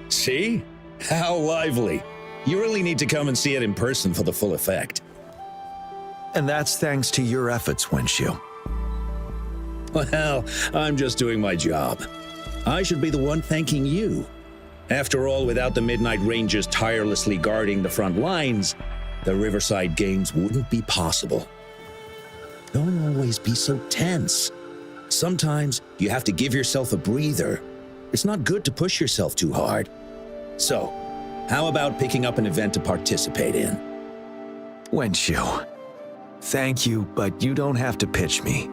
See? How lively. You really need to come and see it in person for the full effect. And that's thanks to your efforts, Wenshu. Well, I'm just doing my job. I should be the one thanking you. After all, without the Midnight Rangers tirelessly guarding the front lines, the Riverside Games wouldn't be possible. Don't always be so tense. Sometimes you have to give yourself a breather. It's not good to push yourself too hard. So, how about picking up an event to participate in? Wenshu, thank you, but you don't have to pitch me.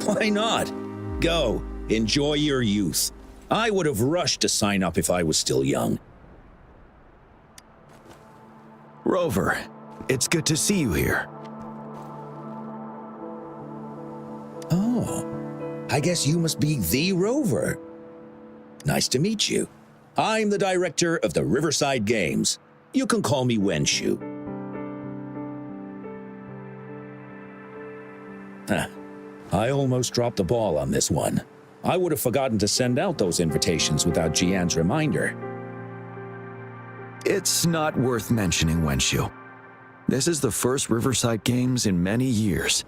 Why not? Go, enjoy your youth. I would have rushed to sign up if I was still young. Rover, it's good to see you here. Oh, I guess you must be the Rover. Nice to meet you. I'm the director of the Riverside Games. You can call me Wenshu. I almost dropped the ball on this one. I would have forgotten to send out those invitations without Jiyan's reminder. It's not worth mentioning, Wenshu. This is the first Riverside Games in many years,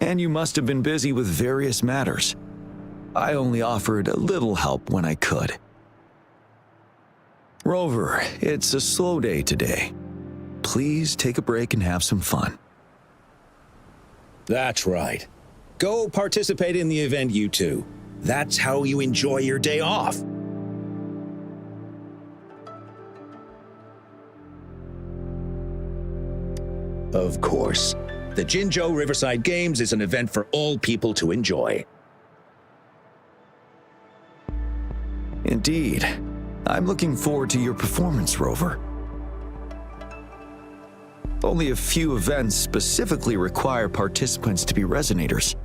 and you must have been busy with various matters. I only offered a little help when I could. Rover, it's a slow day today. Please take a break and have some fun. That's right. Go participate in the event, you two. That's how you enjoy your day off. Of course. The Jinzhou Riverside Games is an event for all people to enjoy. Indeed. I'm looking forward to your performance, Rover. Only a few events specifically require participants to be resonators.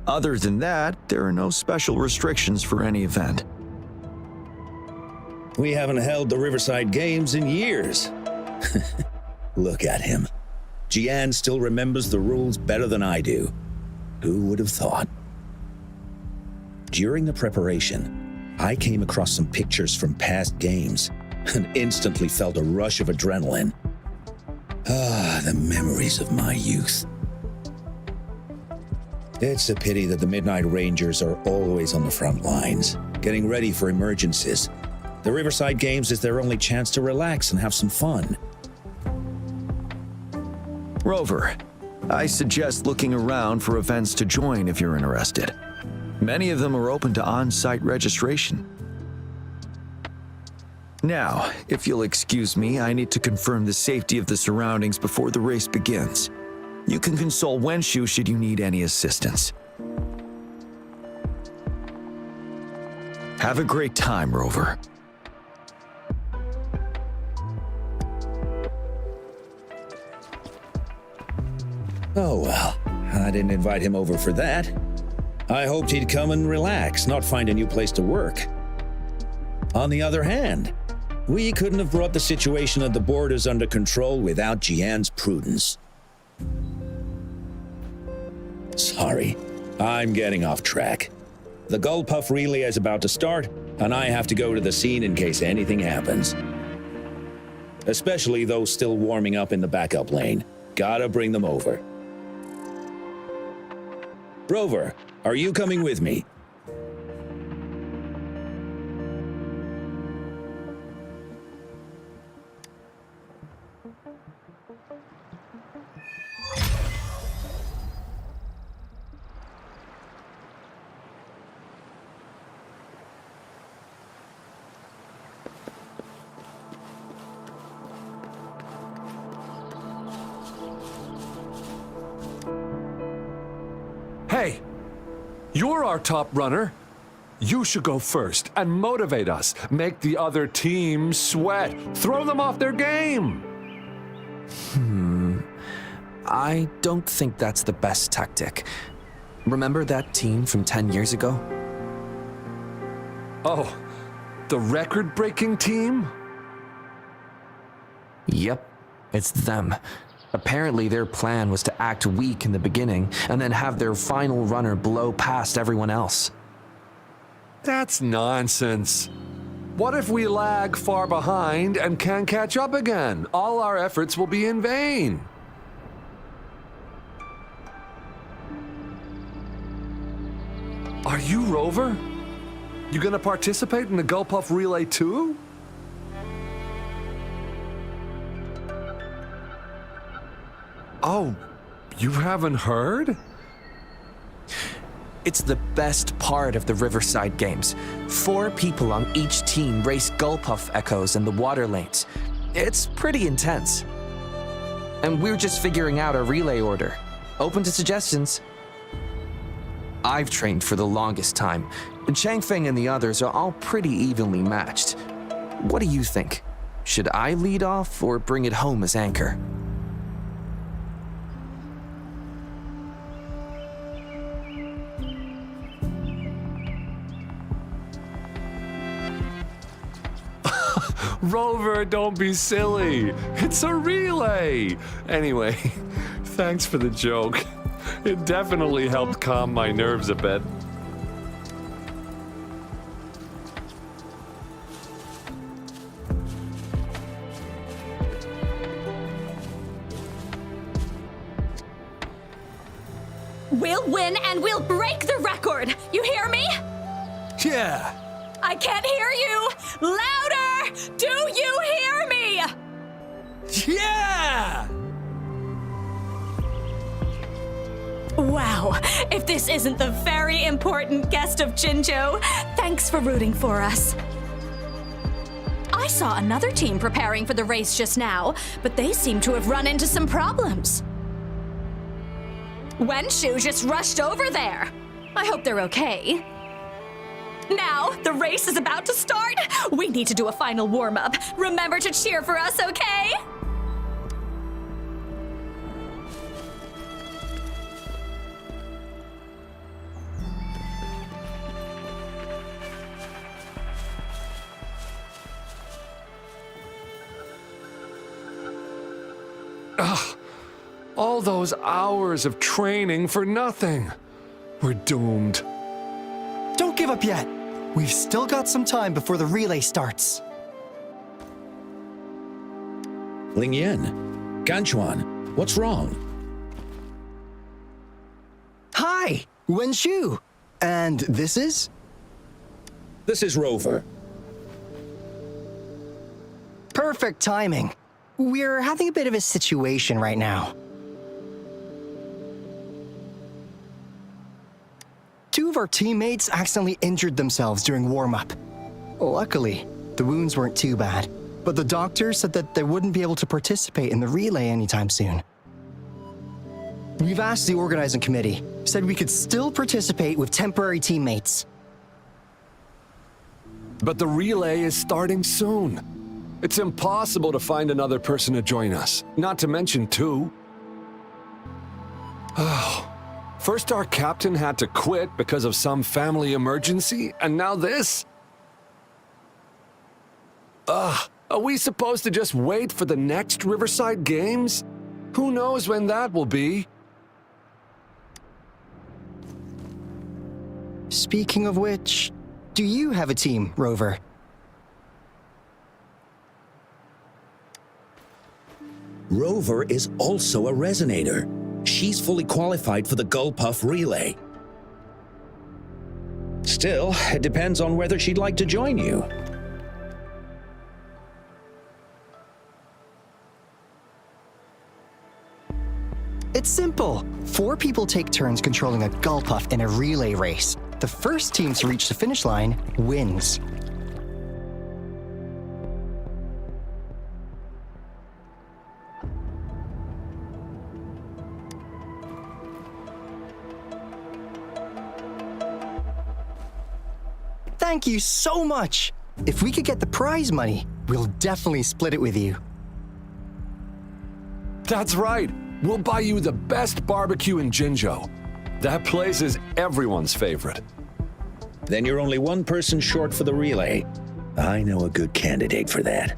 Other than that, there are no special restrictions for any event. We haven't held the Riverside Games in years. Look at him. Jiyan still remembers the rules better than I do. Who would have thought? During the preparation, I came across some pictures from past games and instantly felt a rush of adrenaline. Ah, the memories of my youth. It's a pity that the Midnight Rangers are always on the front lines, getting ready for emergencies. The Riverside Games is their only chance to relax and have some fun. Rover, I suggest looking around for events to join if you're interested. Many of them are open to on-site registration. Now, if you'll excuse me, I need to confirm the safety of the surroundings before the race begins. You can console Wenshu should you need any assistance. Have a great time, Rover. Oh well, I didn't invite him over for that. I hoped he'd come and relax, not find a new place to work. On the other hand, we couldn't have brought the situation at the borders under control without Jiyan's prudence. Sorry, I'm getting off track. The Gulpuff relay is about to start, and I have to go to the scene in case anything happens. Especially those still warming up in the backup lane. Gotta bring them over. Rover, are you coming with me? You're our top runner. You should go first and motivate us. Make the other team sweat. Throw them off their game. I don't think that's the best tactic. Remember that team from 10 years ago? Oh, the record-breaking team? Yep, it's them. Apparently their plan was to act weak in the beginning and then have their final runner blow past everyone else. That's nonsense. What if we lag far behind and can't catch up again? All our efforts will be in vain. Are you Rover? You gonna participate in the Gulpuff Relay too? Oh, you haven't heard? It's the best part of the Riverside Games. 4 people on each team race Gulpuff echoes in the water lanes. It's pretty intense. And we're just figuring out our relay order. Open to suggestions. I've trained for the longest time. Changfeng and the others are all pretty evenly matched. What do you think? Should I lead off or bring it home as anchor? Rover, don't be silly. It's a relay. Anyway, thanks for the joke. It definitely helped calm my nerves a bit. We'll win and we'll break the record. You hear me? Yeah. I can't hear you. Louder! Do you hear me? Yeah! Wow, if this isn't the very important guest of Jinzhou, thanks for rooting for us. I saw another team preparing for the race just now, but they seem to have run into some problems. Wenshu just rushed over there. I hope they're okay. Now, the race is about to start. We need to do a final warm-up. Remember to cheer for us, okay? All those hours of training for nothing. We're doomed. Don't give up yet. We've still got some time before the relay starts. Ling Yan, Ganchuan, what's wrong? Hi, Wenshu. And this is? This is Rover. Perfect timing. We're having a bit of a situation right now. 2 of our teammates accidentally injured themselves during warm-up. Luckily, the wounds weren't too bad, but the doctor said that they wouldn't be able to participate in the relay anytime soon. We've asked the organizing committee, said we could still participate with temporary teammates. But the relay is starting soon. It's impossible to find another person to join us, not to mention 2. Oh. First our captain had to quit because of some family emergency, and now this? Are we supposed to just wait for the next Riverside Games? Who knows when that will be? Speaking of which, do you have a team, Rover? Rover is also a resonator. She's fully qualified for the Gulpuff Relay. Still, it depends on whether she'd like to join you. It's simple. 4 people take turns controlling a Gulpuff in a relay race. The first team to reach the finish line wins. Thank you so much. If we could get the prize money, we'll definitely split it with you. That's right. We'll buy you the best barbecue in Jinzhou. That place is everyone's favorite. Then you're only one person short for the relay. I know a good candidate for that.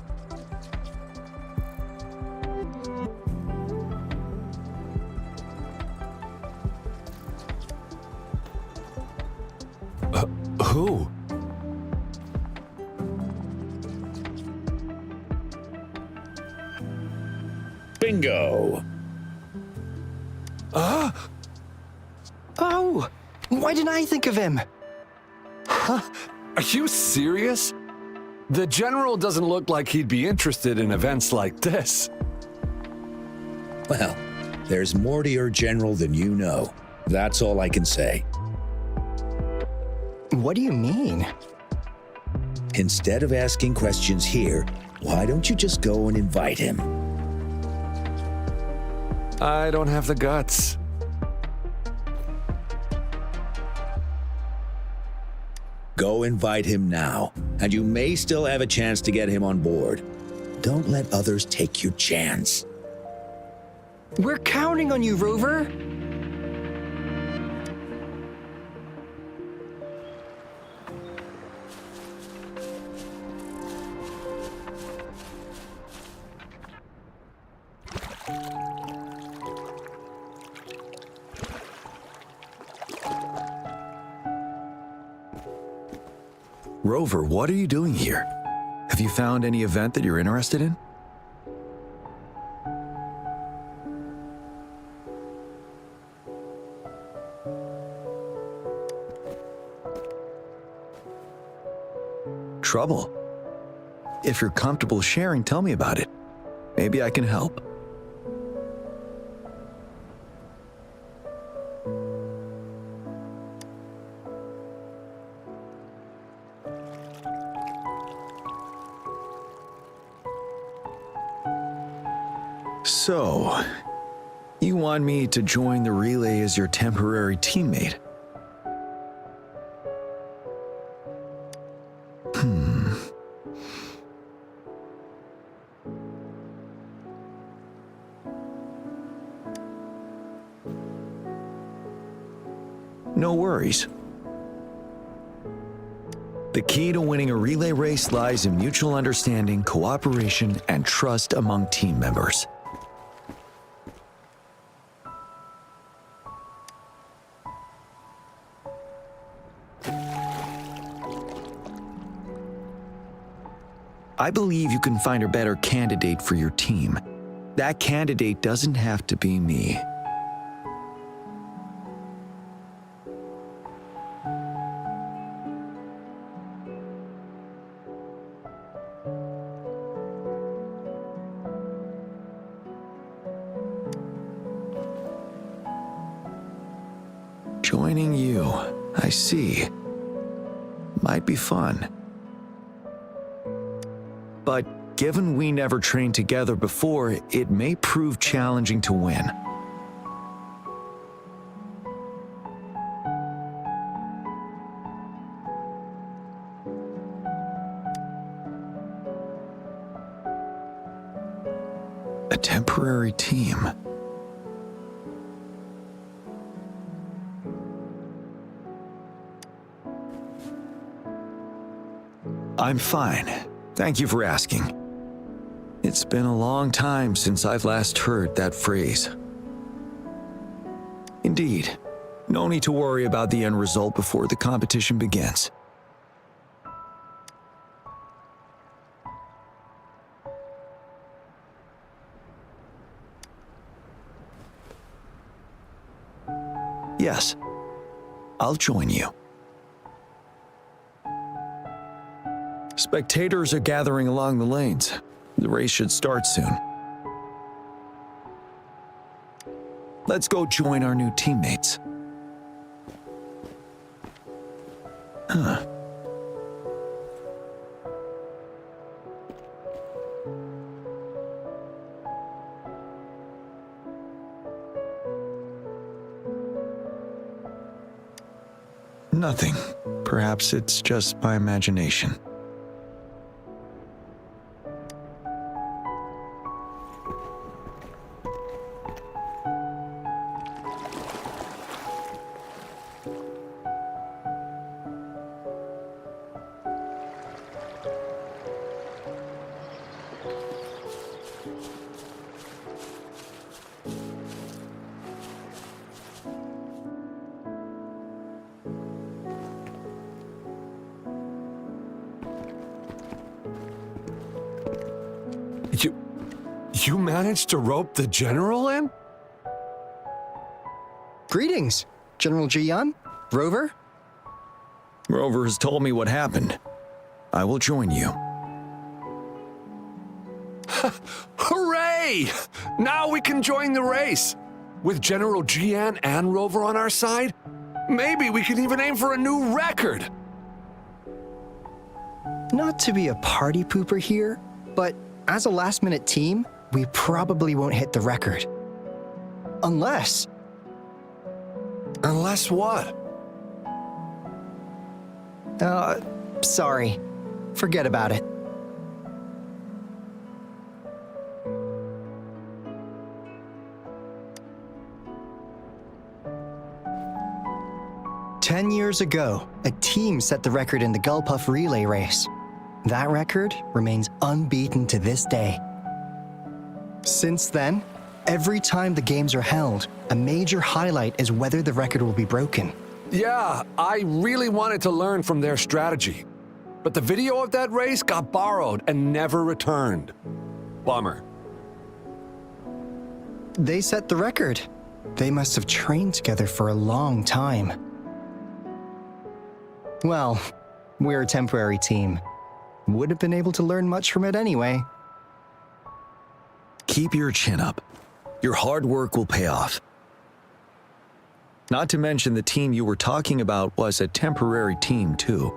Who? Bingo! Oh, why didn't I think of him? Are you serious? The General doesn't look like he'd be interested in events like this. Well, there's more to your general than you know. That's all I can say. What do you mean? Instead of asking questions here, why don't you just go and invite him? I don't have the guts. Go invite him now, and you may still have a chance to get him on board. Don't let others take your chance. We're counting on you, Rover. Rover, what are you doing here? Have you found any event that you're interested in? Trouble? If you're comfortable sharing, tell me about it. Maybe I can help. So, you want me to join the relay as your temporary teammate? No worries. The key to winning a relay race lies in mutual understanding, cooperation, and trust among team members. I believe you can find a better candidate for your team. That candidate doesn't have to be me. Joining you, I see. Might be fun. But given we never trained together before, it may prove challenging to win. A temporary team. I'm fine. Thank you for asking. It's been a long time since I've last heard that phrase. Indeed, no need to worry about the end result before the competition begins. Yes, I'll join you. Spectators are gathering along the lanes. The race should start soon. Let's go join our new teammates. Nothing. perhaps it's just my imagination. You managed to rope the general in? Greetings, General Jiyan, Rover. Rover has told me what happened. I will join you. Hooray! Now we can join the race. With General Jiyan and Rover on our side, maybe we can even aim for a new record. Not to be a party pooper here, but as a last-minute team, we probably won't hit the record. Unless what? Sorry. Forget about it. "10 years ago, a team set the record in the Gulpuff relay race. That record remains unbeaten to this day. Since then, every time the games are held, a major highlight is whether the record will be broken. Yeah, I really wanted to learn from their strategy. But the video of that race got borrowed and never returned. Bummer. They set the record. They must have trained together for a long time. Well, we're a temporary team. Would have been able to learn much from it anyway. Keep your chin up. Your hard work will pay off. Not to mention the team you were talking about was a temporary team too.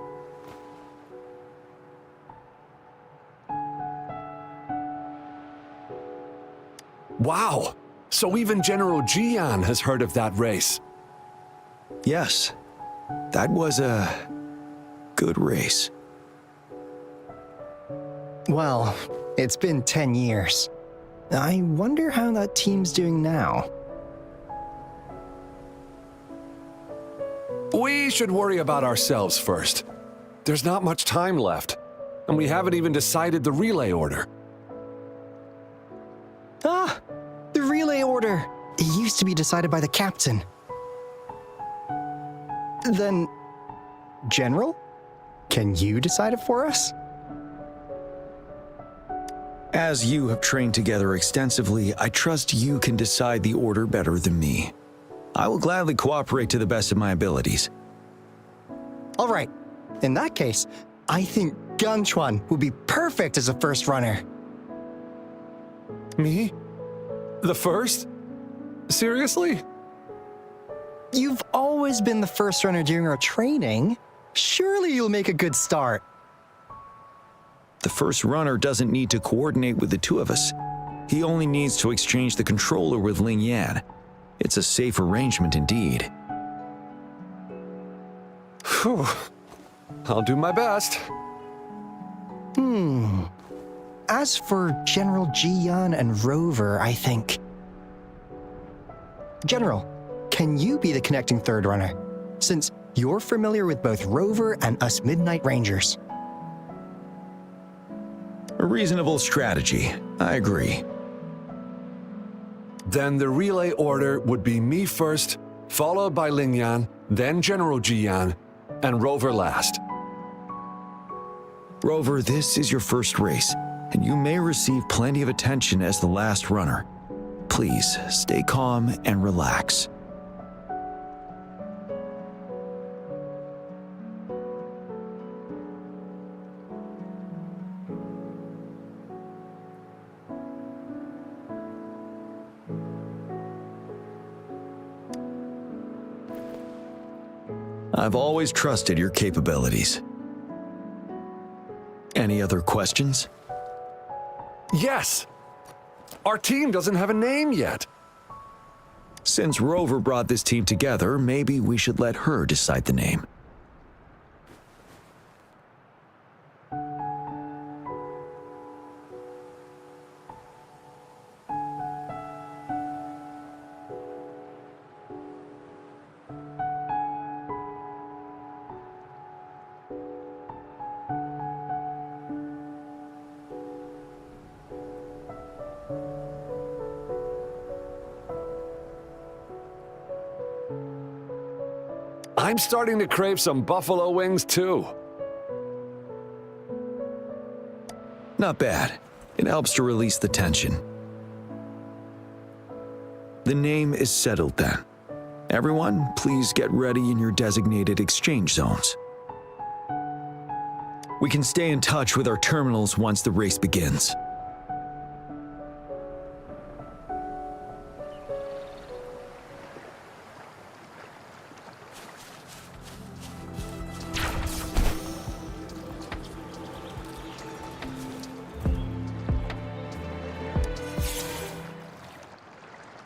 Wow, so even General Jiyan has heard of that race. Yes, that was a good race. Well, it's been 10 years. I wonder how that team's doing now. We should worry about ourselves first. There's not much time left, and we haven't even decided the relay order. Ah, the relay order. It used to be decided by the captain. Then, General, can you decide it for us? As you have trained together extensively, I trust you can decide the order better than me. I will gladly cooperate to the best of my abilities. All right. In that case, I think Gunchuan would be perfect as a first runner. Me? The first? Seriously? You've always been the first runner during our training. Surely you'll make a good start. The first runner doesn't need to coordinate with the two of us. He only needs to exchange the controller with Ling Yan. It's a safe arrangement indeed. Phew. I'll do my best. As for General Jiyan and Rover, I think... General, can you be the connecting third runner? Since you're familiar with both Rover and us Midnight Rangers. A reasonable strategy. I agree. Then the relay order would be me first, followed by Ling Yan, then General Jiyan, and Rover last. Rover, this is your first race, and you may receive plenty of attention as the last runner. Please, stay calm and relax. I've always trusted your capabilities. Any other questions? Yes! Our team doesn't have a name yet. Since Rover brought this team together, maybe we should let her decide the name. I'm starting to crave some buffalo wings too. Not bad. It helps to release the tension. The name is settled then. Everyone, please get ready in your designated exchange zones. We can stay in touch with our terminals once the race begins.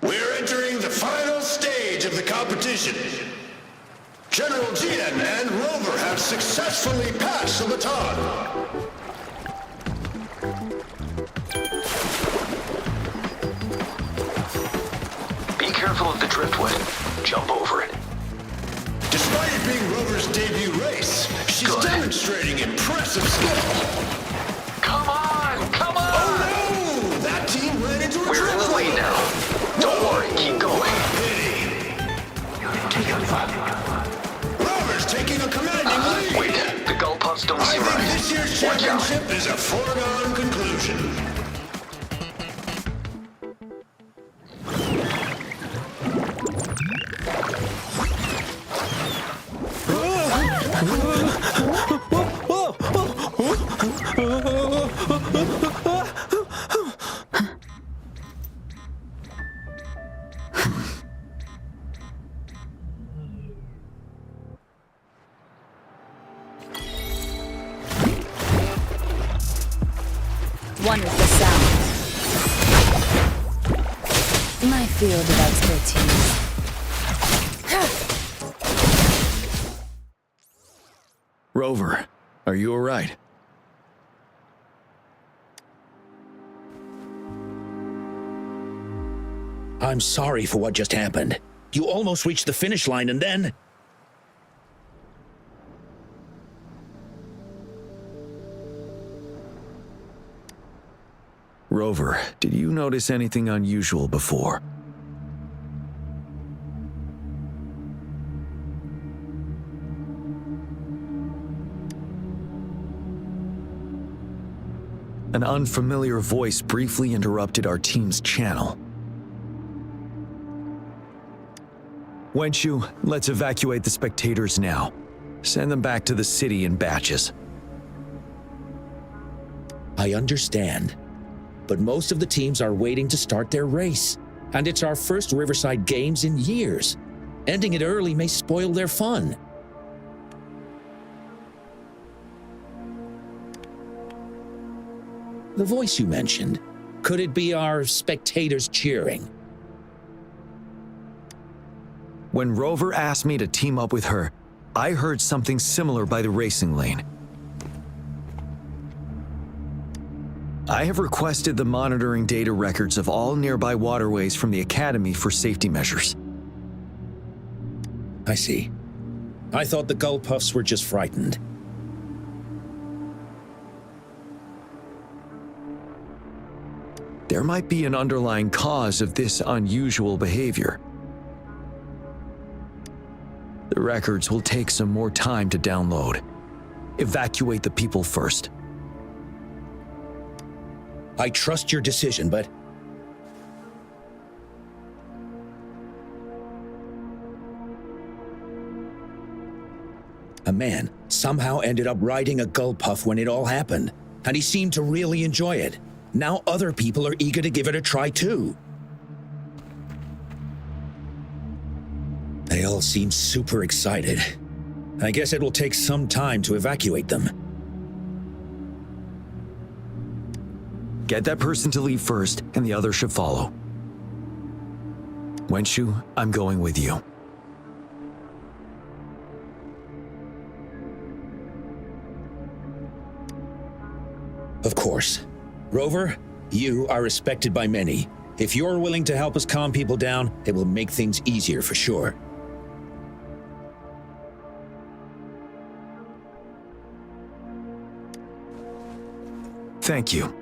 We're entering the final stage of the competition. General Jiyan and Rover have successfully passed the baton. Be careful of the driftwood. Jump over it. Despite it being Rover's debut race, she's Good. demonstrating impressive skill. Come on! Come on! Oh no! That team ran into a We're in the lead now. Don't worry, keep going. Rover's taking a commanding lead. Wait, the Gulpuffs don't I seem think right. this year's Watch out. championship is a foregone conclusion. Wonderful sound. My field of expertise. Rover, are you all right? I'm sorry for what just happened. You almost reached the finish line and then... Rover, did you notice anything unusual before? An unfamiliar voice briefly interrupted our team's channel. Wenshu, let's evacuate the spectators now. Send them back to the city in batches. I understand. But most of the teams are waiting to start their race. And it's our first Riverside Games in years. Ending it early may spoil their fun. The voice you mentioned, could it be our spectators cheering? When Rover asked me to team up with her, I heard something similar by the racing lane. I have requested the monitoring data records of all nearby waterways from the Academy for safety measures. I see. I thought the Gulpuffs were just frightened. There might be an underlying cause of this unusual behavior. The records will take some more time to download. Evacuate the people first. I trust your decision, but... A man somehow ended up riding a Gulpuff when it all happened, and he seemed to really enjoy it. Now other people are eager to give it a try too. They all seem super excited. I guess it will take some time to evacuate them. Get that person to leave first, and the others should follow. Wenshu, I'm going with you. Of course. Rover, you are respected by many. If you're willing to help us calm people down, it will make things easier for sure. Thank you.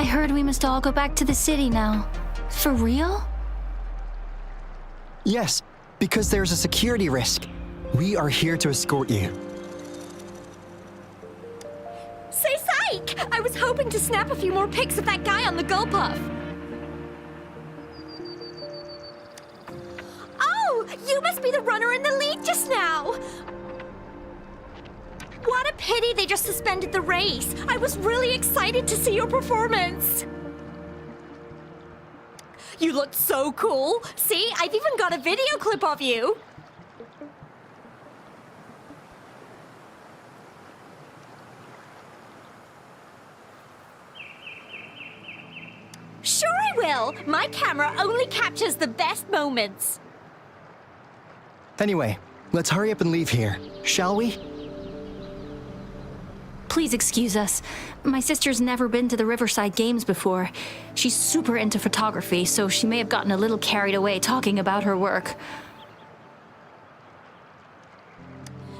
I heard we must all go back to the city now. For real? Yes, because there's a security risk. We are here to escort you. Say psych! I was hoping to snap a few more pics of that guy on the Gulpuff. Oh, you must be the runner in the lead just now. What a pity they just suspended the race. I was really excited to see your performance. You looked so cool. See, I've even got a video clip of you. Sure I will. My camera only captures the best moments. Anyway, let's hurry up and leave here, shall we? Please excuse us. My sister's never been to the Riverside Games before. She's super into photography, so she may have gotten a little carried away talking about her work.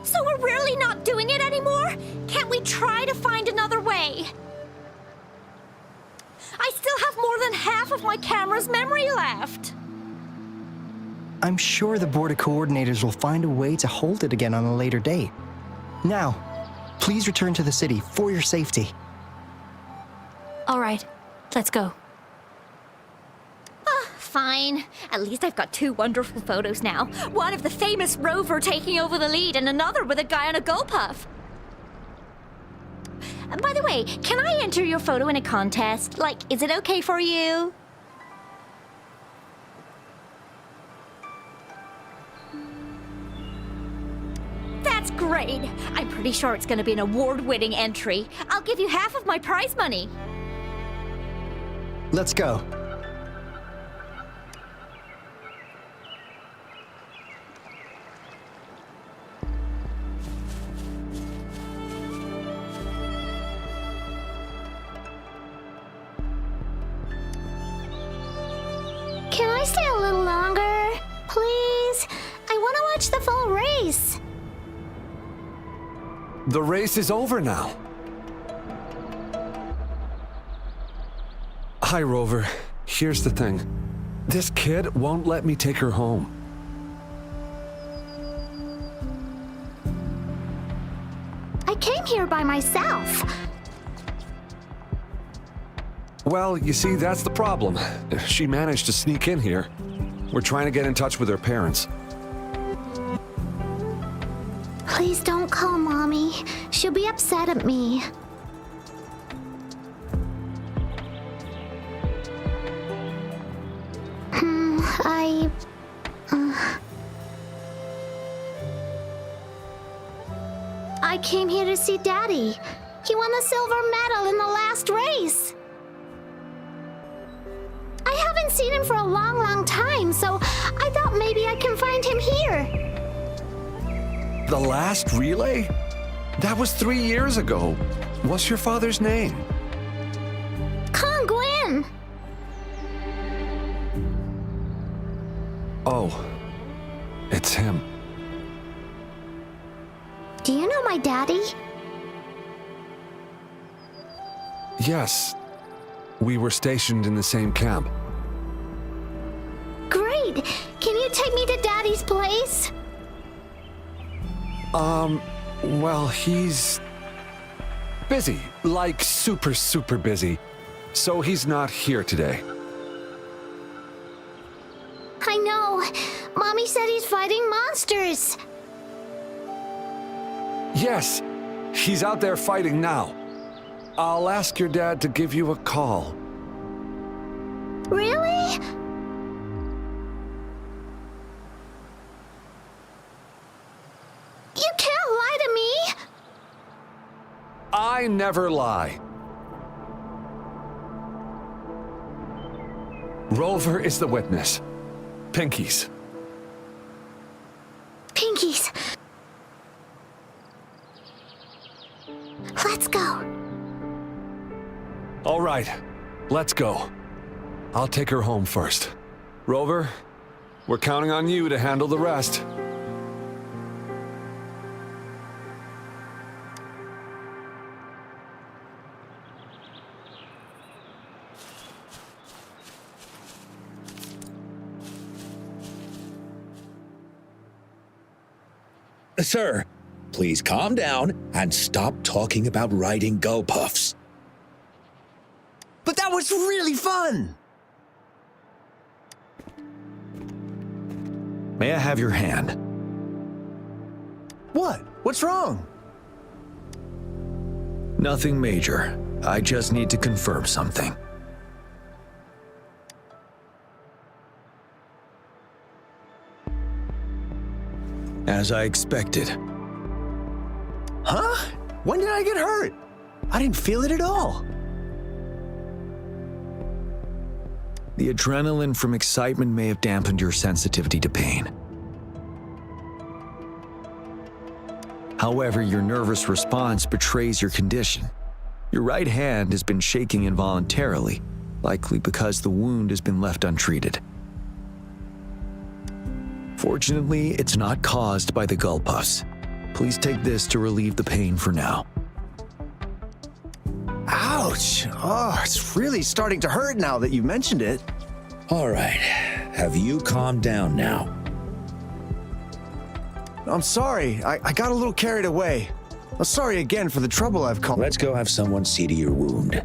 So we're really not doing it anymore? Can't we try to find another way? I still have more than half of my camera's memory left. I'm sure the board of coordinators will find a way to hold it again on a later date. Now, please return to the city for your safety. All right, let's go. Fine. At least I've got two wonderful photos now. One of the famous Rover taking over the lead and another with a guy on a Gulpuff. By the way, can I enter your photo in a contest? Like, is it okay for you? That's great. I'm pretty sure it's going to be an award-winning entry. I'll give you half of my prize money. Let's go. Can I stay a little longer? Please? I want to watch the full race. The race is over now. Hi, Rover. Here's the thing. This kid won't let me take her home. I came here by myself. Well, you see, that's the problem. She managed to sneak in here. We're trying to get in touch with her parents. Please don't call Mommy. She'll be upset at me. I came here to see Daddy. He won the silver medal in the last race. I haven't seen him for a long, long time, so I thought maybe I can find him here. The last relay? That was 3 years ago. What's your father's name? Gwen. Oh, it's him. Do you know my daddy? Yes. We were stationed in the same camp. Great! Can you take me to Daddy's place? Well, he's busy. Like super, super busy. So he's not here today. I know. Mommy said he's fighting monsters. Yes, he's out there fighting now. I'll ask your dad to give you a call. Really? You can't lie to me! I never lie. Rover is the witness. Pinkies. Pinkies. Let's go. All right, let's go. I'll take her home first. Rover, we're counting on you to handle the rest. Sir, please calm down and stop talking about riding Gulpuffs. But that was really fun! May I have your hand? What? What's wrong? Nothing major. I just need to confirm something. As I expected. Huh? When did I get hurt? I didn't feel it at all. The adrenaline from excitement may have dampened your sensitivity to pain. However, your nervous response betrays your condition. Your right hand has been shaking involuntarily, likely because the wound has been left untreated. Fortunately, it's not caused by the Gulpuffs. Please take this to relieve the pain for now. Ouch! Oh, it's really starting to hurt now that you mentioned it. All right, have you calmed down now? I'm sorry, I got a little carried away. I'm sorry again for the trouble I've caused. Let's go have someone see to your wound.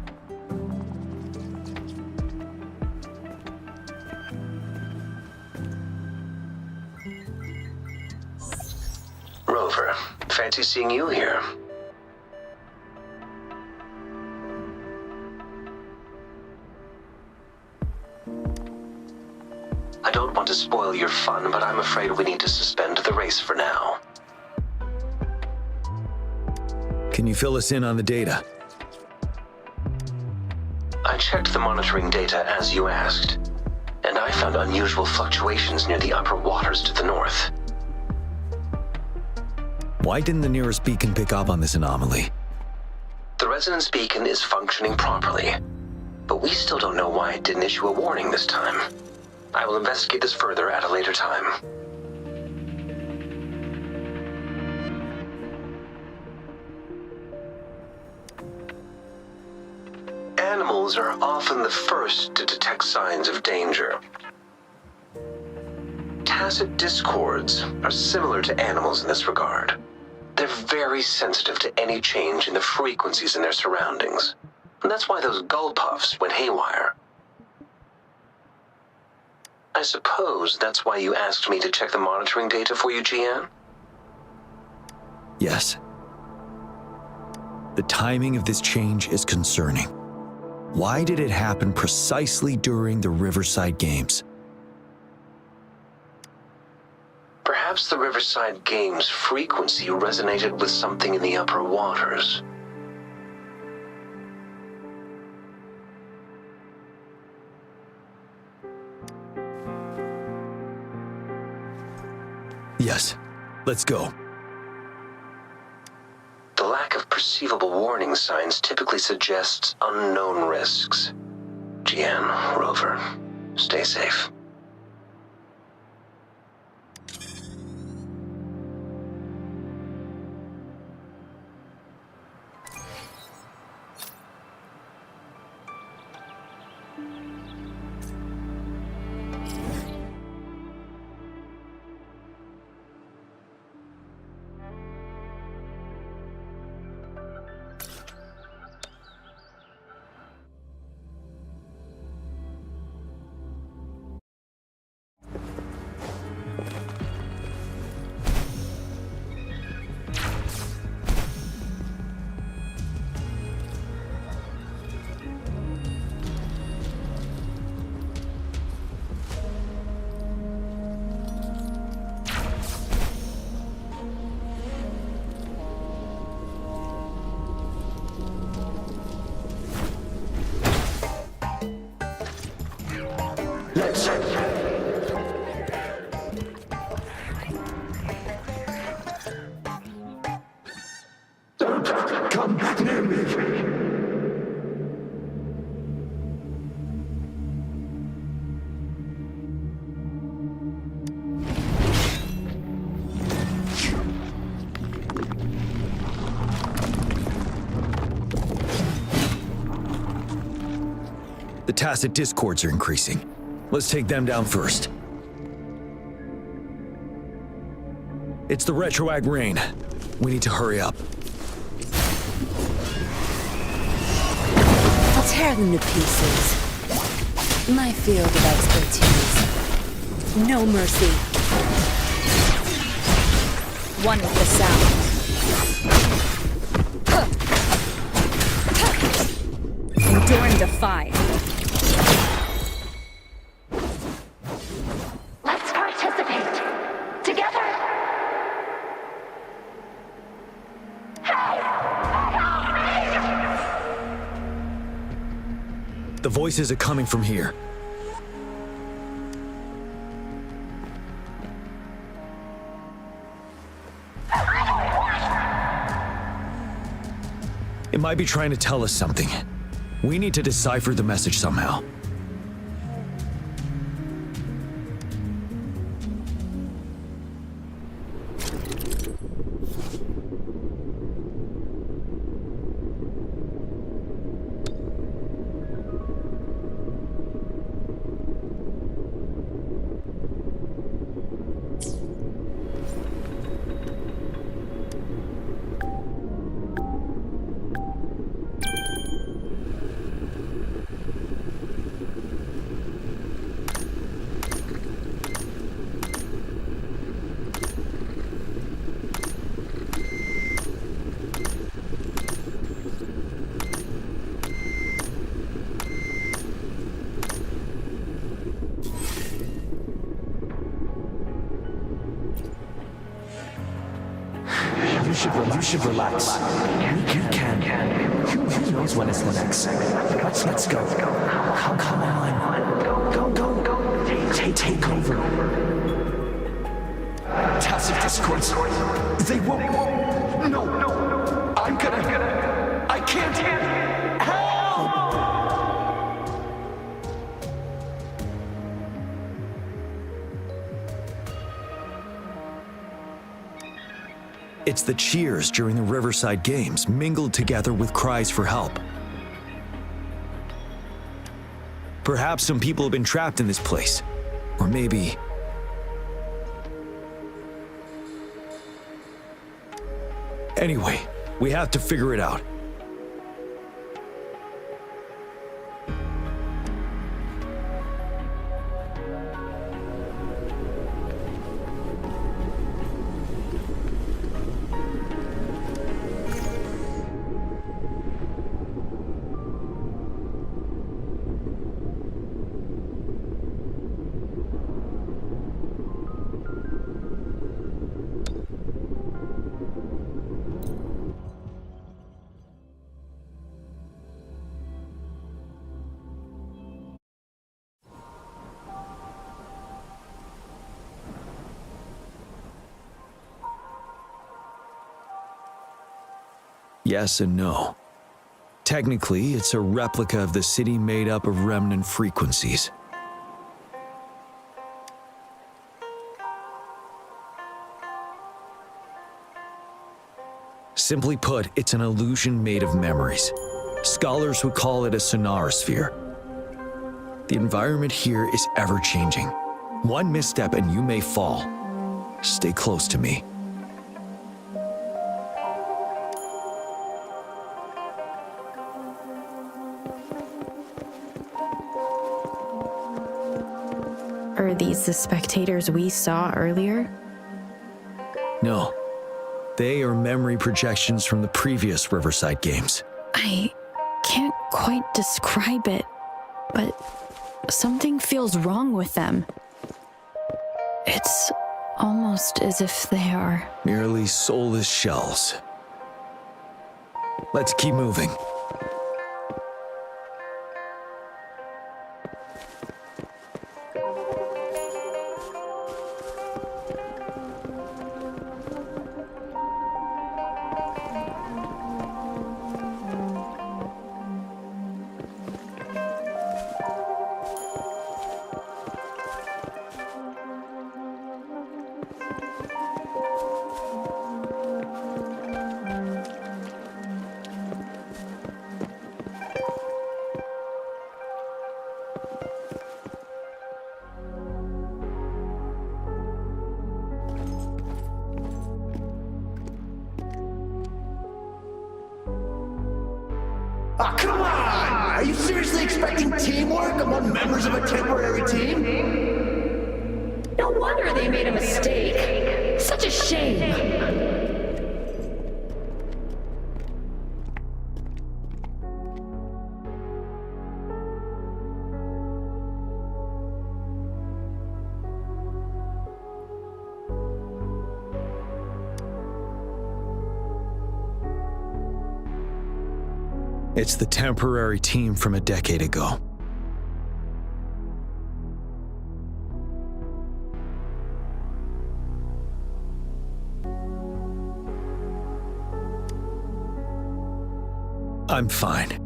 Rover, fancy seeing you here. I don't want to spoil your fun, but I'm afraid we need to suspend the race for now. Can you fill us in on the data? I checked the monitoring data as you asked, and I found unusual fluctuations near the upper waters to the north. Why didn't the nearest beacon pick up on this anomaly? The resonance beacon is functioning properly, but we still don't know why it didn't issue a warning this time. I will investigate this further at a later time. Animals are often the first to detect signs of danger. Tacit discords are similar to animals in this regard. They're very sensitive to any change in the frequencies in their surroundings. And that's why those Gulpuffs went haywire. I suppose that's why you asked me to check the monitoring data for you, Jiyan? Yes. The timing of this change is concerning. Why did it happen precisely during the Riverside Games? Perhaps the Riverside Games' frequency resonated with something in the upper waters. Yes, let's go. The lack of perceivable warning signs typically suggests unknown risks. Jiyan, Rover, stay safe. The tacit discords are increasing. Let's take them down first. It's the retroag rain. We need to hurry up. I'll tear them to pieces. My field of expertise. No mercy. One with the sound. Endure and defy. Let's participate. Together. The voices are coming from here. It might be trying to tell us something. We need to decipher the message somehow. You should relax. You can. Who knows when it's the next? Let's go. Come on. Go. Take over. Tacit discords. They won't. No. I'm gonna. I can't. Help! It's the cheers during the Riverside Games mingled together with cries for help. Perhaps some people have been trapped in this place. Or maybe... Anyway, we have to figure it out. Yes and no. Technically, it's a replica of the city made up of remnant frequencies. Simply put, it's an illusion made of memories. Scholars would call it a sonorosphere. The environment here is ever-changing. One misstep and you may fall. Stay close to me. Are these the spectators we saw earlier? No. They are memory projections from the previous Riverside Games. I can't quite describe it, but something feels wrong with them. It's almost as if they are Merely soulless shells. Let's keep moving. Ah, come on! Are you seriously expecting teamwork among members of a temporary team? No wonder they made a mistake. Such a shame. It's the temporary team from a decade ago. I'm fine.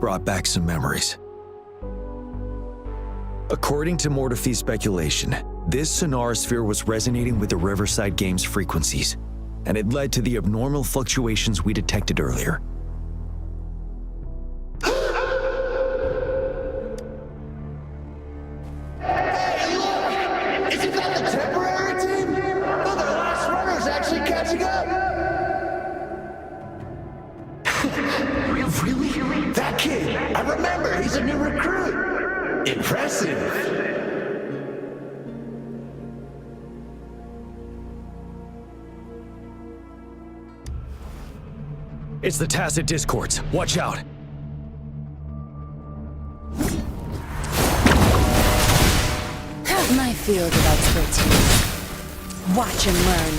Brought back some memories. According to Mortefy's speculation, this sonar sphere was resonating with the Riverside Games frequencies, and it led to the abnormal fluctuations we detected earlier. Isn't that the temporary team? Oh, the last runner's actually catching up! Really? That kid! I remember, he's a new recruit! Impressive! It's the Tacit Discords. Watch out! My field of expertise. Watch and learn.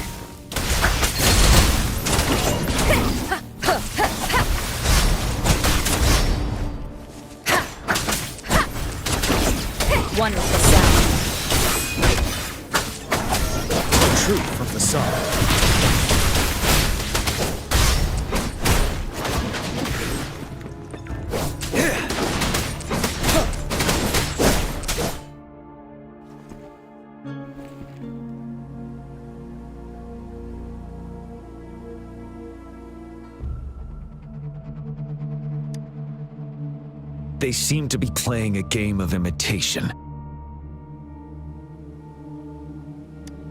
One with the sound. Truth from the sun. They seem to be playing a game of imitation.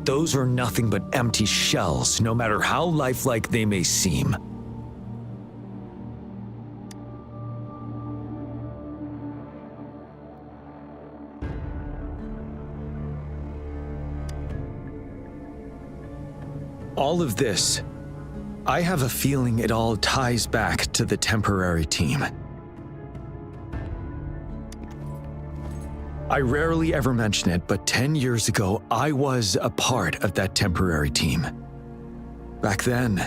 Those are nothing but empty shells, no matter how lifelike they may seem. All of this, I have a feeling it all ties back to the temporary team. I rarely ever mention it, but 10 years ago, I was a part of that temporary team. Back then,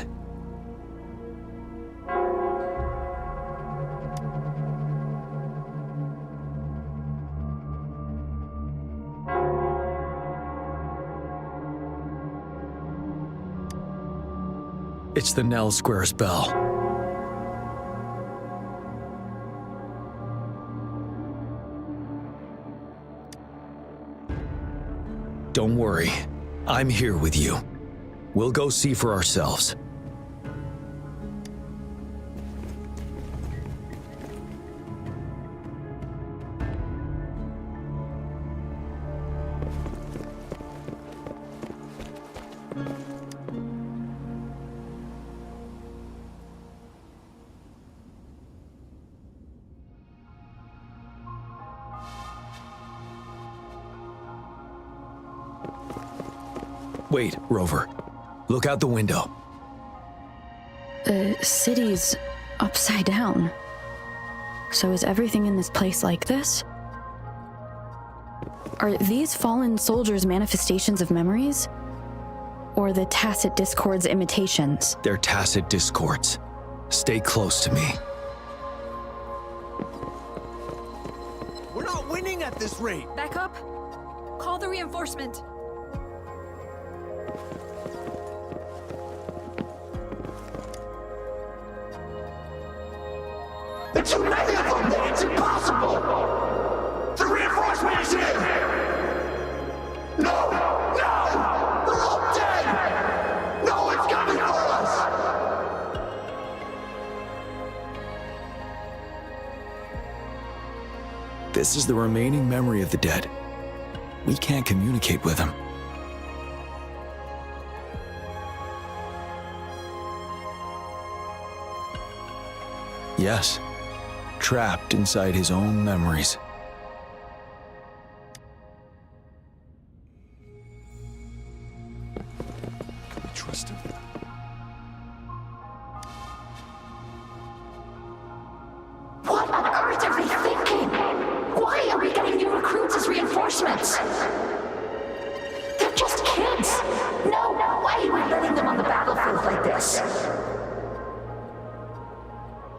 it's the Nell Squares bell. Don't worry, I'm here with you. We'll go see for ourselves. Wait, Rover. Look out the window. The city's upside down. So is everything in this place like this? Are these fallen soldiers manifestations of memories? Or the Tacit Discords imitations? They're Tacit Discords. Stay close to me. We're not winning at this rate! Back up. Call the reinforcement. There's too many of them! It's impossible! The reinforcement is here! No! No! They're all dead! No one's coming for us! This is the remaining memory of the dead. We can't communicate with them. Yes, trapped inside his own memories. Trust him. What on earth are they thinking? Why are we getting new recruits as reinforcements? They're just kids. No way we're letting them on the battlefield like this.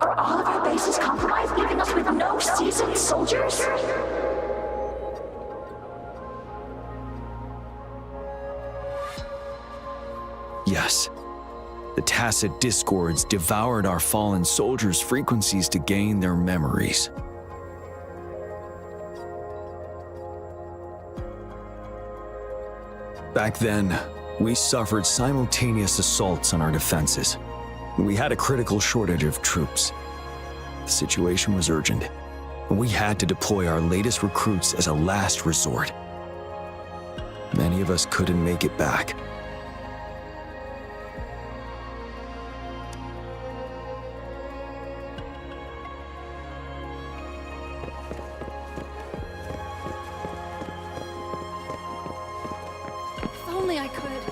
Are all of our bases compromised, leaving us with no seasoned soldiers? Yes. The tacit discords devoured our fallen soldiers' frequencies to gain their memories. Back then, we suffered simultaneous assaults on our defenses. We had a critical shortage of troops. The situation was urgent, and we had to deploy our latest recruits as a last resort. Many of us couldn't make it back. If only I could.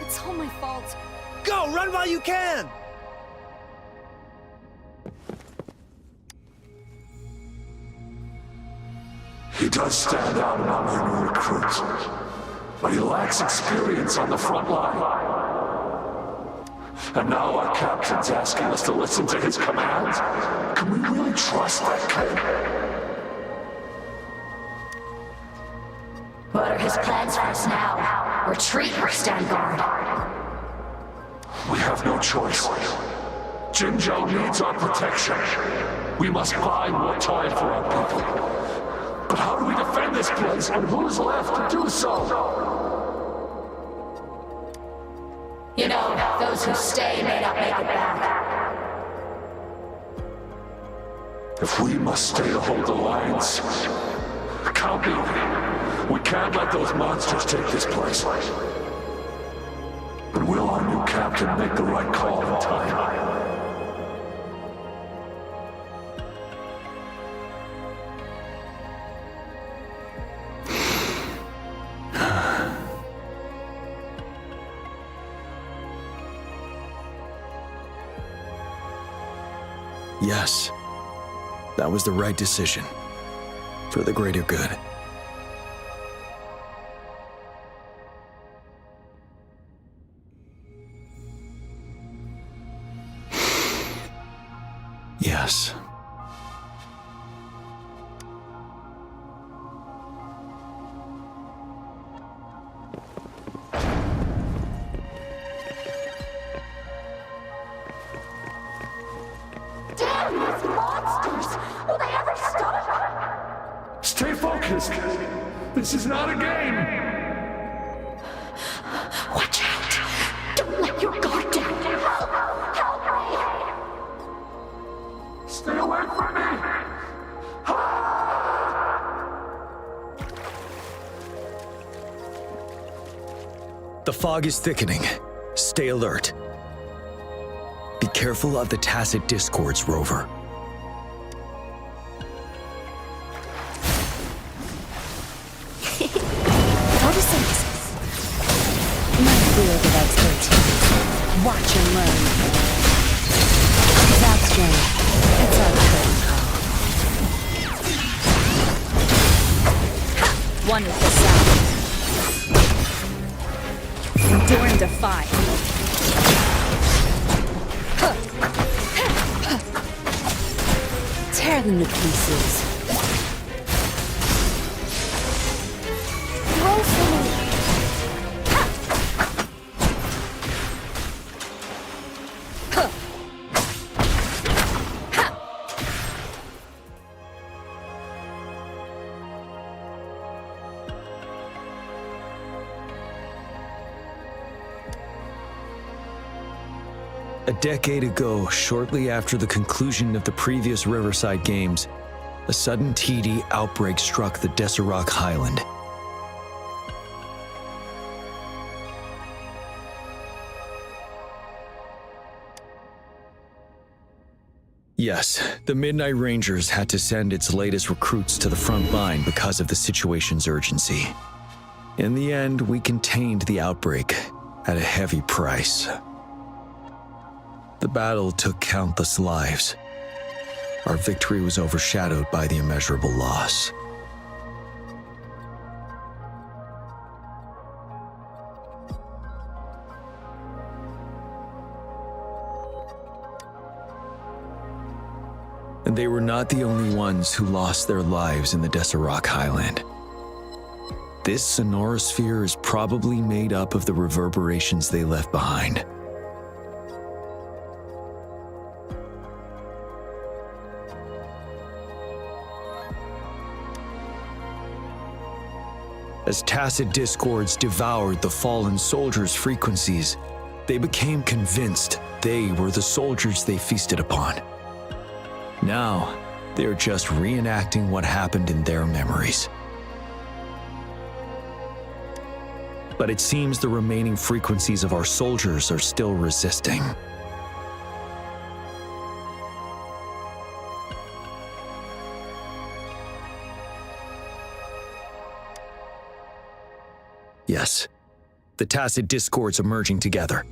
It's all my fault. Go, run while you can! He does stand out among our new recruits, but he lacks experience on the front line. And now our captain's asking us to listen to his commands? Can we really trust that kid? What are his plans for us now? Retreat or stand guard? We have no choice. Jinzhou needs our protection. We must buy more time for our people. But how do we defend this place, and who's left to do so? You know, those who stay may not make it back. If we must stay to hold the lines, count me in. We can't let those monsters take this place. But will our new captain make the right call in time? Yes, that was the right decision. For the greater good. Yes. Damn these monsters! Will they ever stop? Stay focused! This is not a game! Watch out! Don't let your guard down! Help me! Stay away from me! The fog is thickening. Stay alert. Be careful of the tacit discords, Rover. My field of expertise. Watch and learn. Without strength, it's our curtain call. One with the sound. Endure and defy. Tear them to pieces. Throw for me. A decade ago, shortly after the conclusion of the previous Riverside Games, a sudden TD outbreak struck the Desirok Highland. Yes, the Midnight Rangers had to send its latest recruits to the front line because of the situation's urgency. In the end, we contained the outbreak at a heavy price. The battle took countless lives. Our victory was overshadowed by the immeasurable loss. And they were not the only ones who lost their lives in the Desert Highland. This sonorosphere is probably made up of the reverberations they left behind. As tacit discords devoured the fallen soldiers' frequencies, they became convinced they were the soldiers they feasted upon. Now, they're just reenacting what happened in their memories. But it seems the remaining frequencies of our soldiers are still resisting. Yes, the tacit discords are merging together.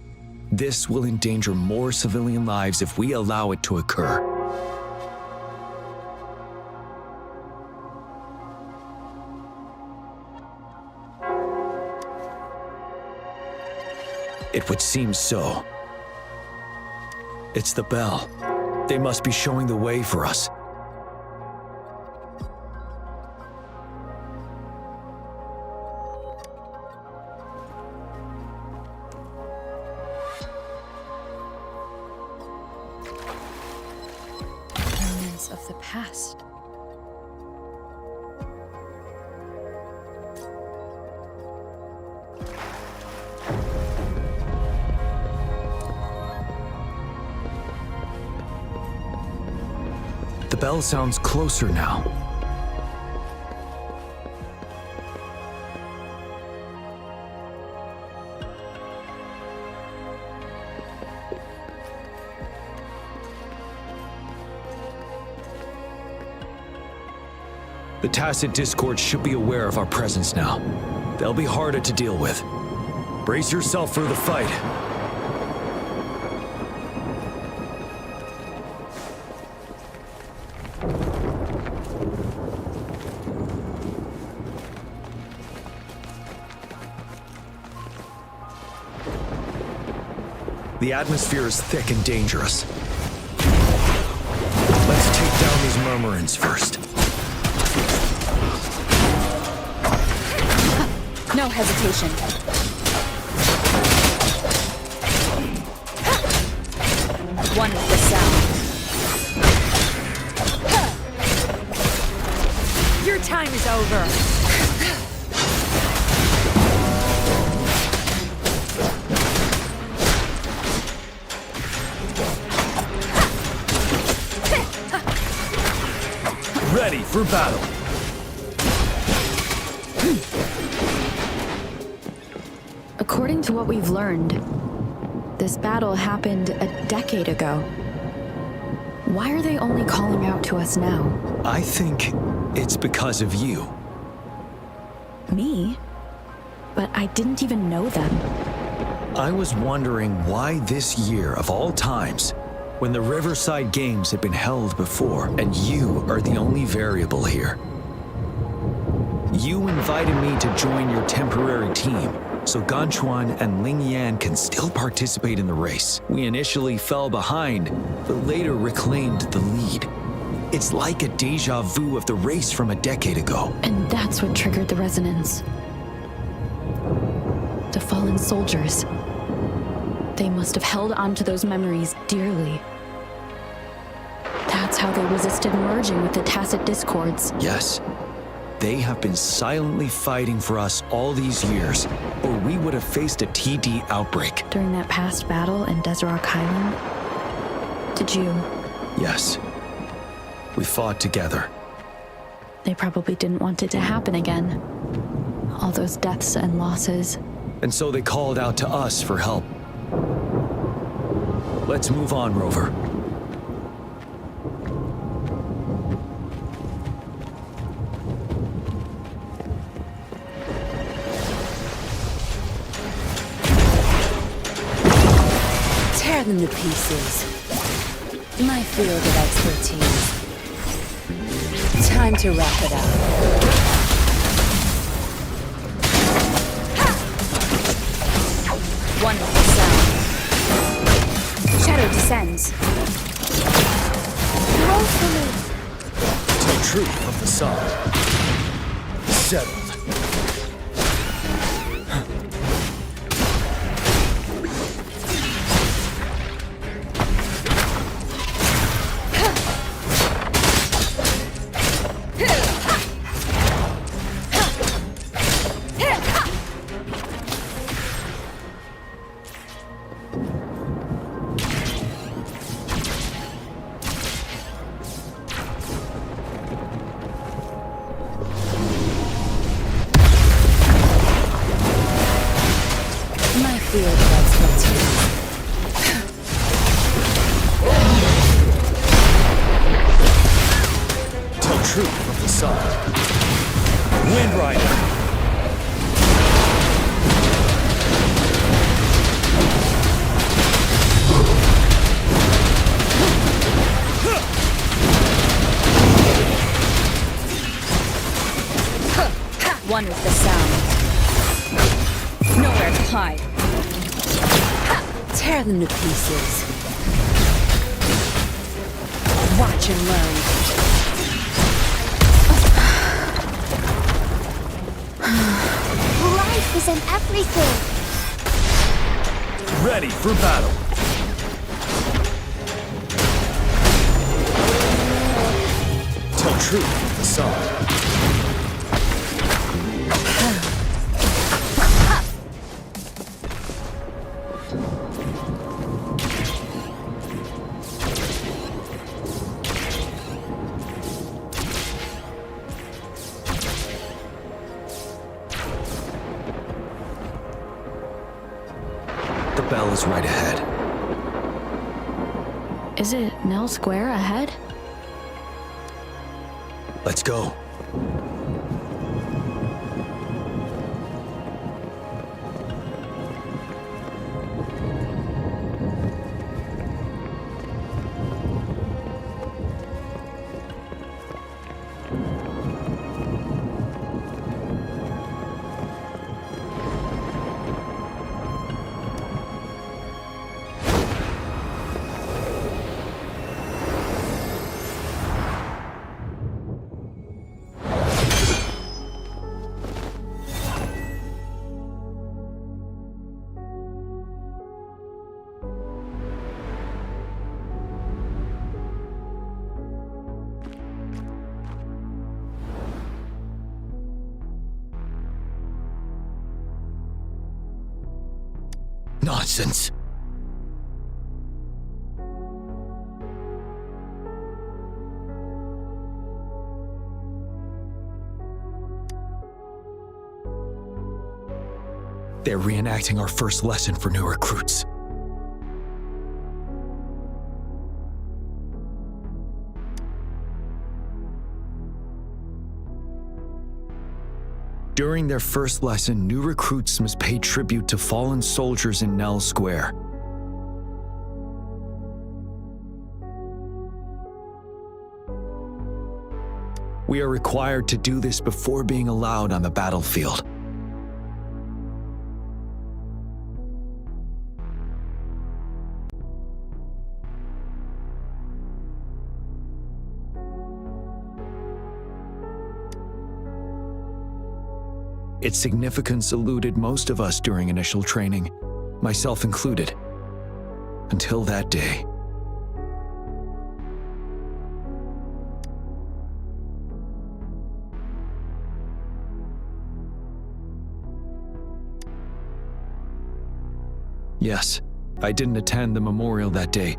This will endanger more civilian lives if we allow it to occur. It would seem so. It's the bell. They must be showing the way for us. Remnants of the past. The bell sounds closer now. The tacit discord should be aware of our presence now. They'll be harder to deal with. Brace yourself for the fight. The atmosphere is thick and dangerous. Let's take down these murmurants first. No hesitation. One with the sound. Your time is over. Ready for battle. According to what we've learned, this battle happened a decade ago. Why are they only calling out to us now? I think it's because of you. Me? But I didn't even know them. I was wondering why this year of all times, when the Riverside Games had been held before, and you are the only variable here. You invited me to join your temporary team, so Ganchuan and Ling Yan can still participate in the race. We initially fell behind, but later reclaimed the lead. It's like a deja vu of the race from a decade ago. And that's what triggered the resonance. The fallen soldiers. They must have held onto those memories dearly. That's how they resisted merging with the tacit discords. Yes. They have been silently fighting for us all these years, or we would have faced a TD outbreak. During that past battle in Desert Highland, did you? Yes. We fought together. They probably didn't want it to happen again. All those deaths and losses. And so they called out to us for help. Let's move on, Rover. Tear them to pieces. My field of expertise. Time to wrap it up. Wonderful sound. Shadow descends. Woefully. The truth of the song. Settled. My field of expertise. Tell truth of the song. Wind Rider. Wonderful sound. Nowhere to hide. Tear them to pieces. Watch and learn. Life is in everything. Ready for battle. Tell truth of the song. The bell is right ahead. Is it Nell Square ahead? Let's go. Nonsense. They're reenacting our first lesson for new recruits. During their first lesson, new recruits must pay tribute to fallen soldiers in Nell Square. We are required to do this before being allowed on the battlefield. Its significance eluded most of us during initial training, myself included, until that day. Yes, I didn't attend the memorial that day,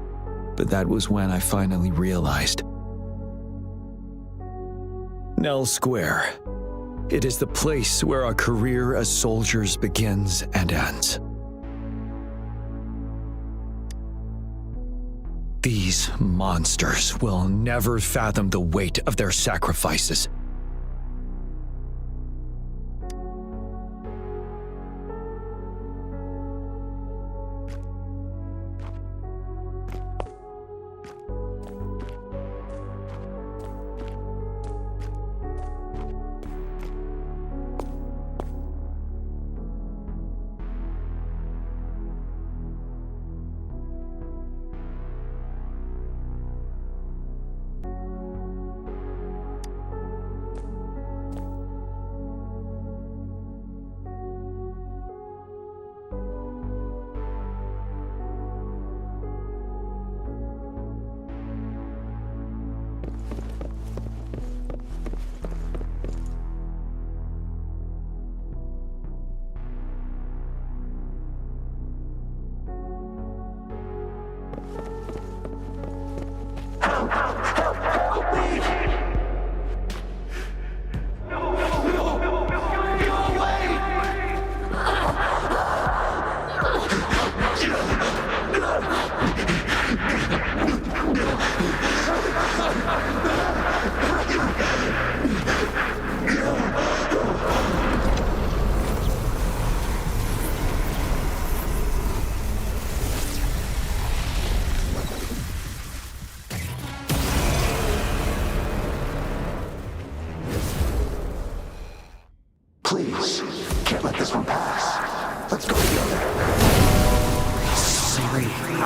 but that was when I finally realized. Nell Square. It is the place where our career as soldiers begins and ends. These monsters will never fathom the weight of their sacrifices.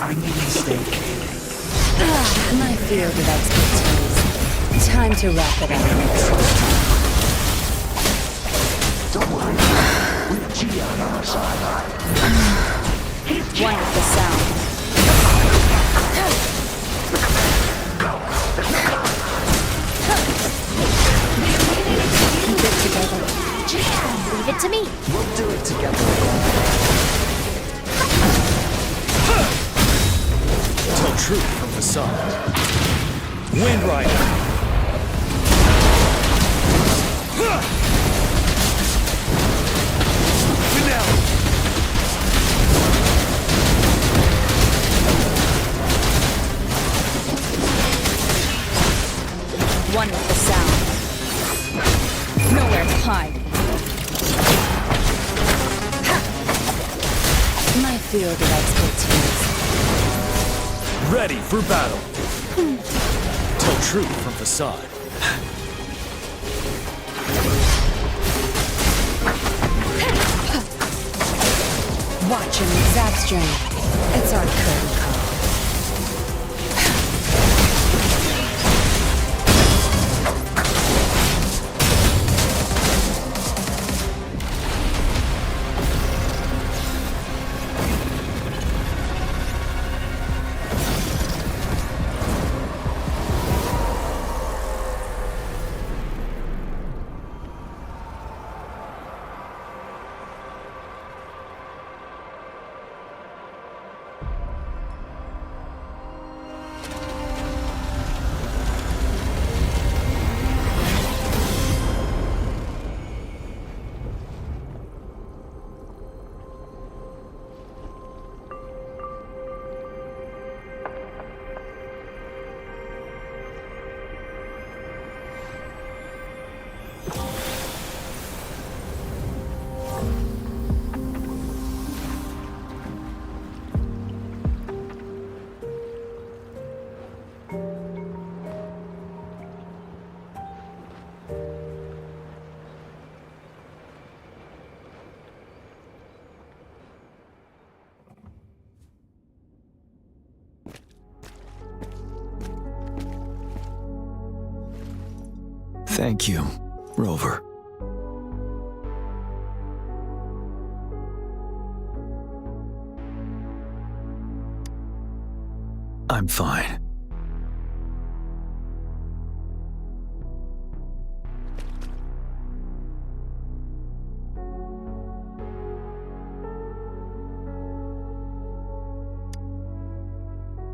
tiny mistake. My field of expertise. Time to wrap it up. Don't worry. With Jiyan on our side. Wonderful sound. Keep it together. Leave it to me. We'll do it together. Tell truth from facade. Wind Rider. Finale. Wonderful sound. Nowhere to hide. My field of expertise. Ready for battle. Tell truth from facade. Watch him zap string. It's our curtain call. Thank you, Rover. I'm fine.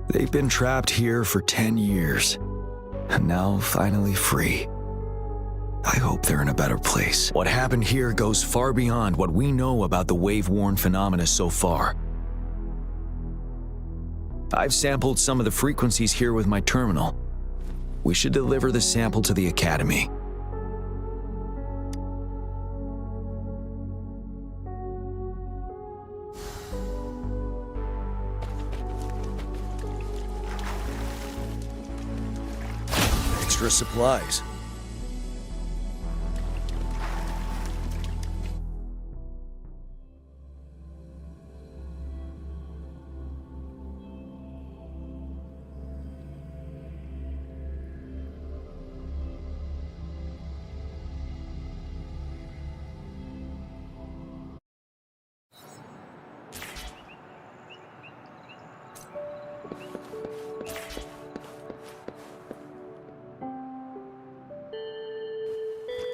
They've been trapped here for 10 years, and now finally free. I hope they're in a better place. What happened here goes far beyond what we know about the wave-worn phenomena so far. I've sampled some of the frequencies here with my terminal. We should deliver the sample to the Academy. Extra supplies.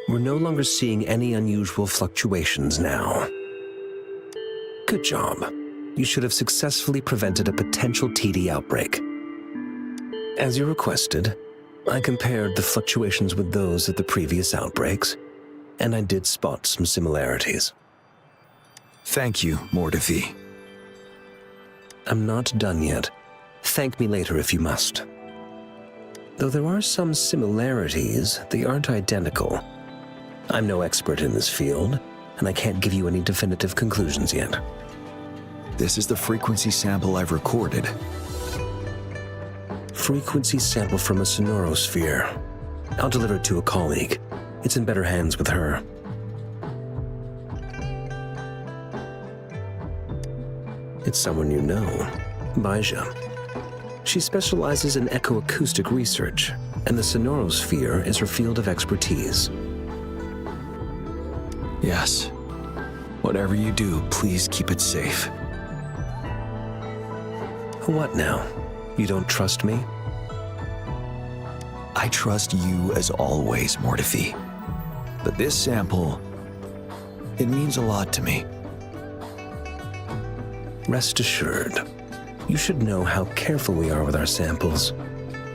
We're no longer seeing any unusual fluctuations now. Good job. You should have successfully prevented a potential TD outbreak. As you requested, I compared the fluctuations with those of the previous outbreaks, and I did spot some similarities. Thank you, Mordefi. I'm not done yet. Thank me later if you must. Though there are some similarities, they aren't identical. I'm no expert in this field, and I can't give you any definitive conclusions yet. This is the frequency sample I've recorded. Frequency sample from a sonorosphere. I'll deliver it to a colleague. It's in better hands with her. It's someone you know. Baija. She specializes in echoacoustic research, and the sonorosphere is her field of expertise. Yes. Whatever you do, please keep it safe. What now? You don't trust me? I trust you as always, Mortifi. But this sample, it means a lot to me. Rest assured, you should know how careful we are with our samples,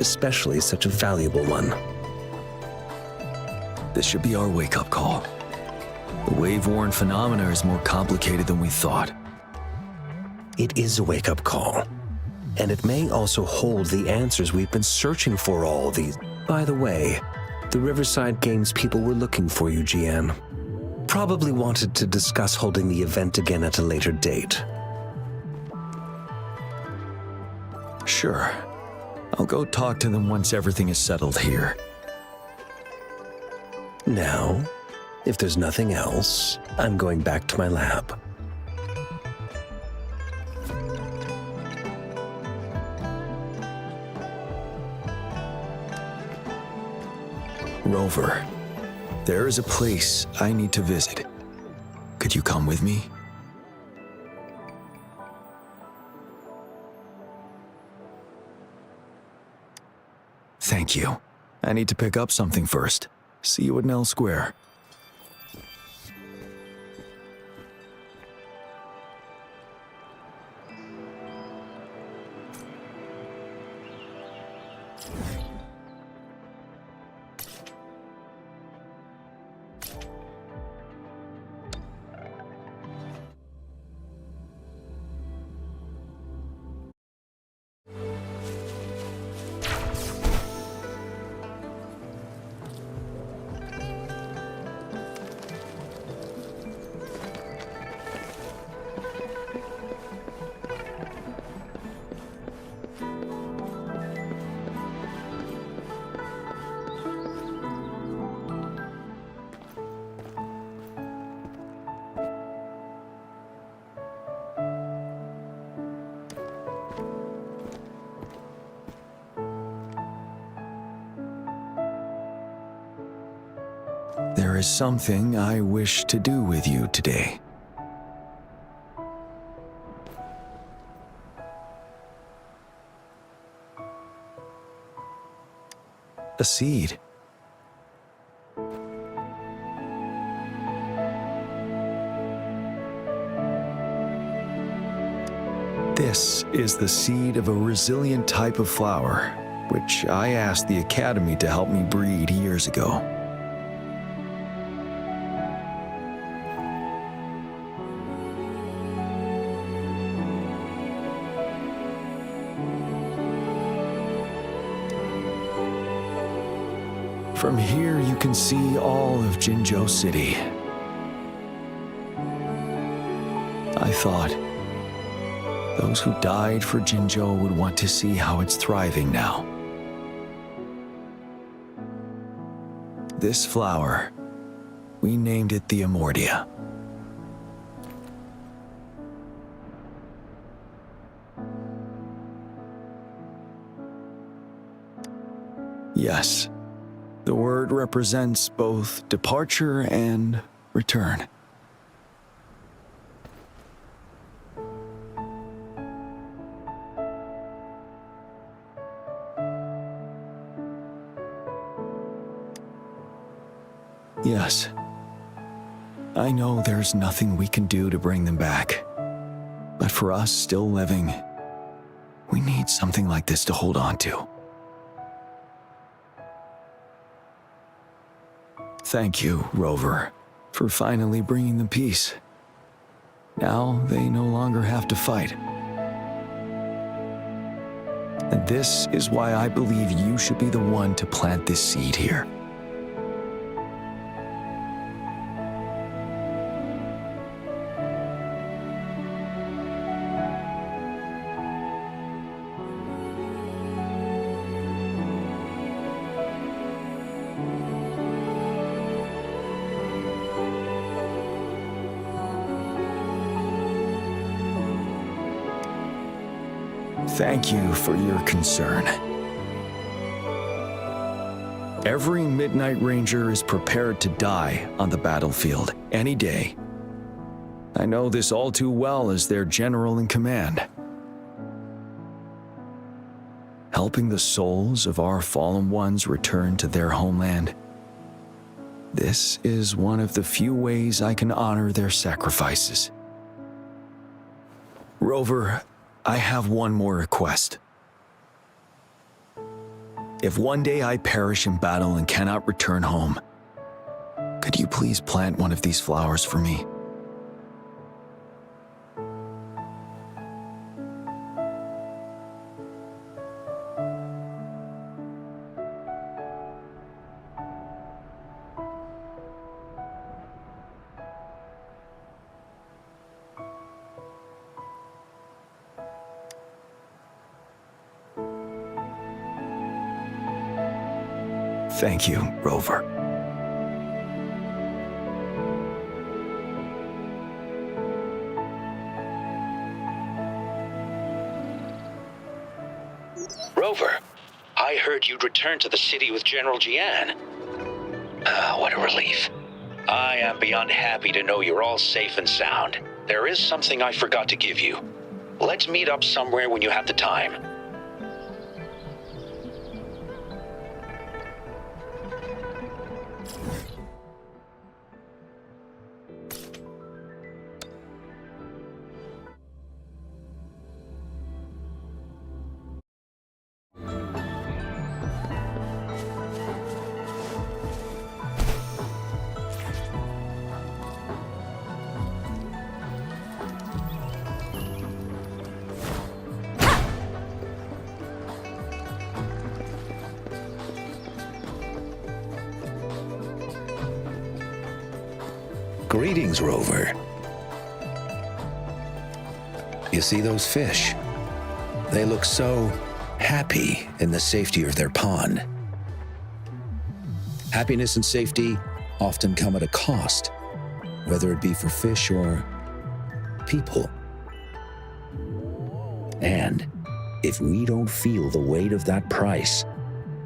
especially such a valuable one. This should be our wake-up call. The wave-worn phenomena is more complicated than we thought. It is a wake-up call, and it may also hold the answers we've been searching for all these. By the way, the Riverside Games people were looking for you, Jiyan. Probably wanted to discuss holding the event again at a later date. Sure. I'll go talk to them once everything is settled here. Now, if there's nothing else, I'm going back to my lab. Rover, there is a place I need to visit. Could you come with me? Thank you. I need to pick up something first. See you at Nell Square. There is something I wish to do with you today. A seed. This is the seed of a resilient type of flower, which I asked the Academy to help me breed years ago. From here, you can see all of Jinzhou City. I thought those who died for Jinzhou would want to see how it's thriving now. This flower, we named it the Immortia. Yes. The word represents both departure and return. Yes. I know there's nothing we can do to bring them back. But for us still living, we need something like this to hold on to. Thank you, Rover, for finally bringing them peace. Now they no longer have to fight. And this is why I believe you should be the one to plant this seed here. Thank you for your concern. Every Midnight Ranger is prepared to die on the battlefield any day. I know this all too well as their general in command. Helping the souls of our fallen ones return to their homeland. This is one of the few ways I can honor their sacrifices. Rover, I have one more request. If one day I perish in battle and cannot return home, could you please plant one of these flowers for me? Thank you, Rover. Rover, I heard you'd returned to the city with General Jiyan. What a relief. I am beyond happy to know you're all safe and sound. There is something I forgot to give you. Let's meet up somewhere when you have the time. Greetings, Rover. You see those fish? They look so happy in the safety of their pond. Happiness and safety often come at a cost, whether it be for fish or people. And if we don't feel the weight of that price,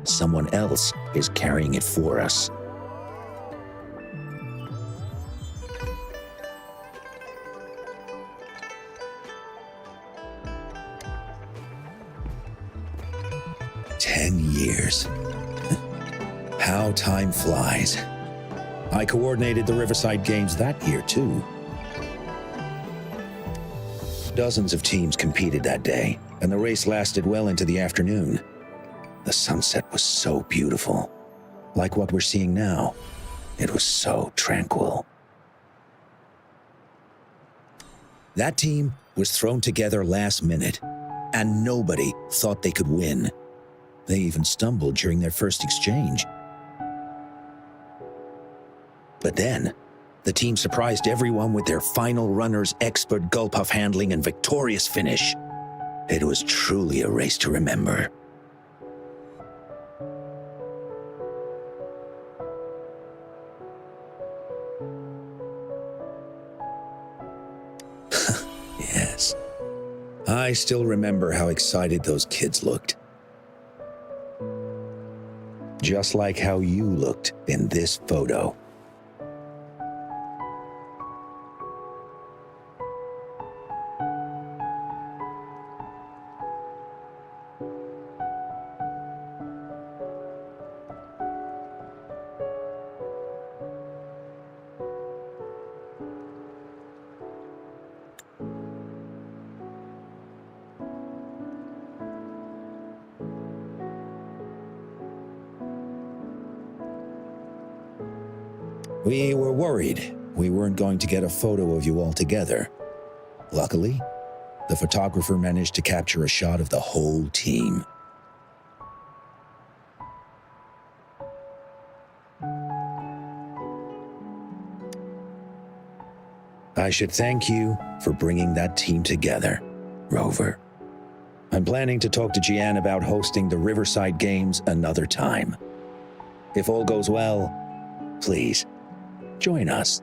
someone else is carrying it for us. Years. How time flies. I coordinated the Riverside Games that year, too. Dozens of teams competed that day, and the race lasted well into the afternoon. The sunset was so beautiful. Like what we're seeing now, it was so tranquil. That team was thrown together last minute, and nobody thought they could win. They even stumbled during their first exchange. But then, the team surprised everyone with their final runner's expert Gulpuff handling and victorious finish. It was truly a race to remember. Yes. I still remember how excited those kids looked. Just like how you looked in this photo. We were worried we weren't going to get a photo of you all together. Luckily, the photographer managed to capture a shot of the whole team. I should thank you for bringing that team together, Rover. I'm planning to talk to Jiyan about hosting the Riverside Games another time. If all goes well, please, join us.